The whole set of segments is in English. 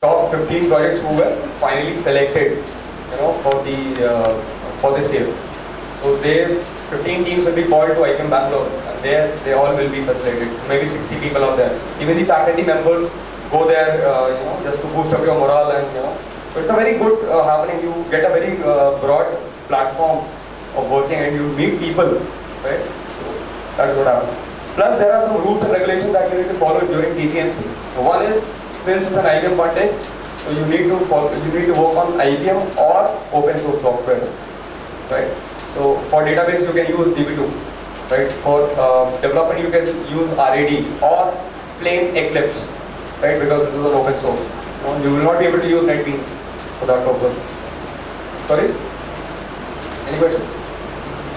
top 15 projects who were finally selected, for this year. So they 15 teams will be called to ICM Bangalore, and there they all will be facilitated. Maybe 60 people are there. Even the faculty members go there, just to boost up your morale, and So it's a very good happening. You get a very broad platform of working, and you meet people, right? So that is what happens. Plus, there are some rules and regulations that you need to follow during TGMC. So one is, since it's an IBM contest, so you need to work on IBM or open source softwares, right? So for database you can use DB2, right? For development you can use RAD or plain Eclipse, right? Because this is an open source. You will not be able to use NetBeans for that purpose. Sorry? Any questions?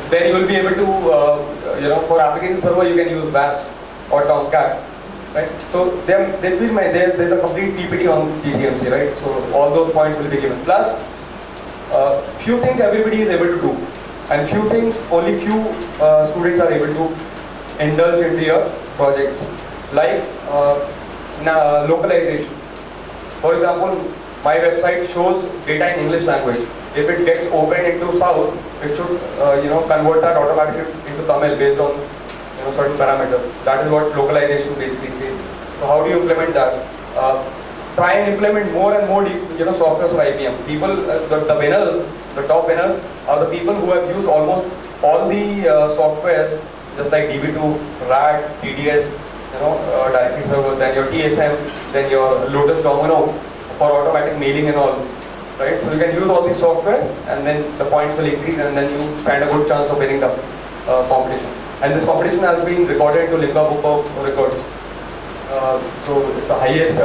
Then you will be able to, for application server you can use VAS or Tomcat, right? So there's a complete PPT on TGMC, right? So all those points will be given. Plus, few things everybody is able to do, and few things only few students are able to indulge into your projects, like localization. For example, my website shows data in English language. If it gets opened into South, it should convert that automatically into Tamil based on certain parameters. That is what localization basically says. So how do you implement that? Try and implement more and more software for IBM. People, the winners, the top winners are the people who have used almost all the softwares, just like DB2, RAD, TDS, directory server, then your TSM, then your Lotus Domino for automatic mailing and all, right? So you can use all these softwares, and then the points will increase, and then you stand a good chance of winning the competition. And this competition has been recorded into Limca Book of Records. So it's the highest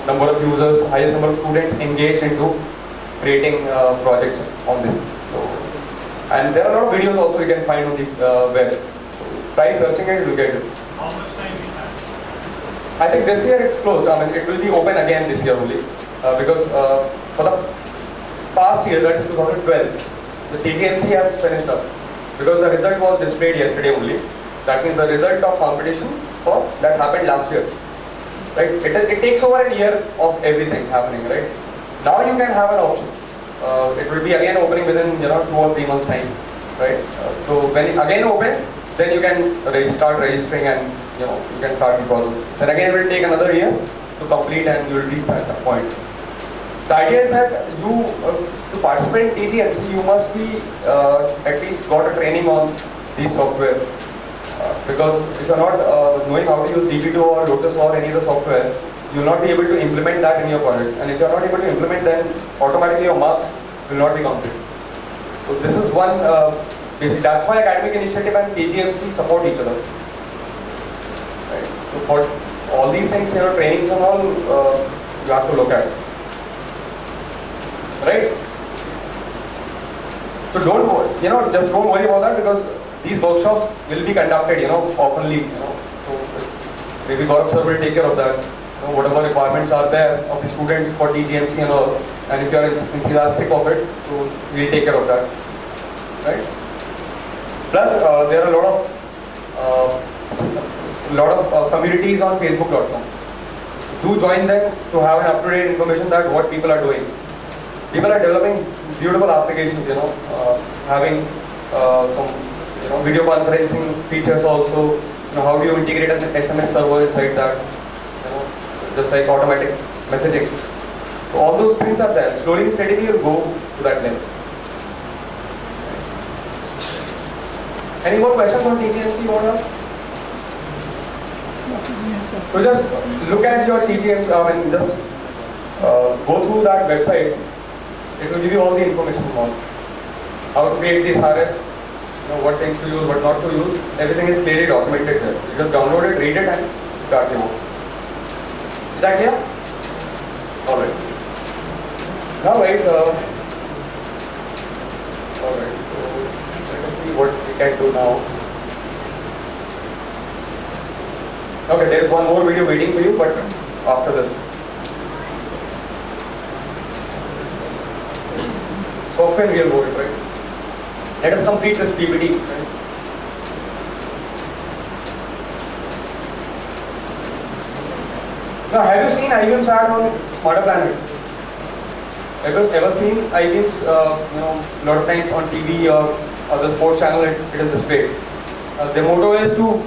number of users, highest number of students engaged into creating projects on this. So, and there are a lot of videos also you can find on the web. So try searching it, you will get it. How much time do you have? I think this year it's closed. I mean, it will be open again this year only, because for the past year, that is 2012, the TGMC has finished up, because the result was displayed yesterday only. That means the result of competition that happened last year, right? It takes over a year of everything happening, right? Now you can have an option. It will be again opening within 2 or 3 months time, right? So when it again opens, then you can start registering, and you can start the process. Then again it will take another year to complete, and you will reach that point. The idea is that to participate in TGMC, you must be at least got a training on these softwares. Because if you are not knowing how to use DB2 or Lotus or any other software, you will not be able to implement that in your projects. And if you are not able to implement, then automatically your marks will not be counted. So this is one basic. That's why Academic Initiative and TGMC support each other. Right? So for all these things, trainings and all, you have to look at. Right? So just don't worry about that, because these workshops will be conducted, oftenly, So maybe Gaurav sir will take care of that. Whatever requirements are there of the students for TGMC and all, and if you are enthusiastic of it, so we will take care of that, right? Plus, there are a lot of communities on Facebook.com. Do join them to have an up-to-date information that what people are doing. People are developing beautiful applications, having some video conferencing features also. How do you integrate an SMS server inside that? Just like automatic messaging. So all those things are there. Slowly and steadily you'll go to that level. Any more questions on TGMC you want to ask? So just look at your TGMC, just go through that website. It will give you all the information on how to create these RS, what things to use, what not to use. Everything is clearly documented there. You just download it, read it, and start your work. Is that clear? Alright. Now guys, alright, so let us see what we can do now. Okay, there is one more video waiting for you, but after this. Software real world, right? Let us complete this PPT. Right? Now, have you seen IBM SAT on smarter planet. Ever seen iGames? A lot of times on TV or the sports channel, it is displayed. Their motto is to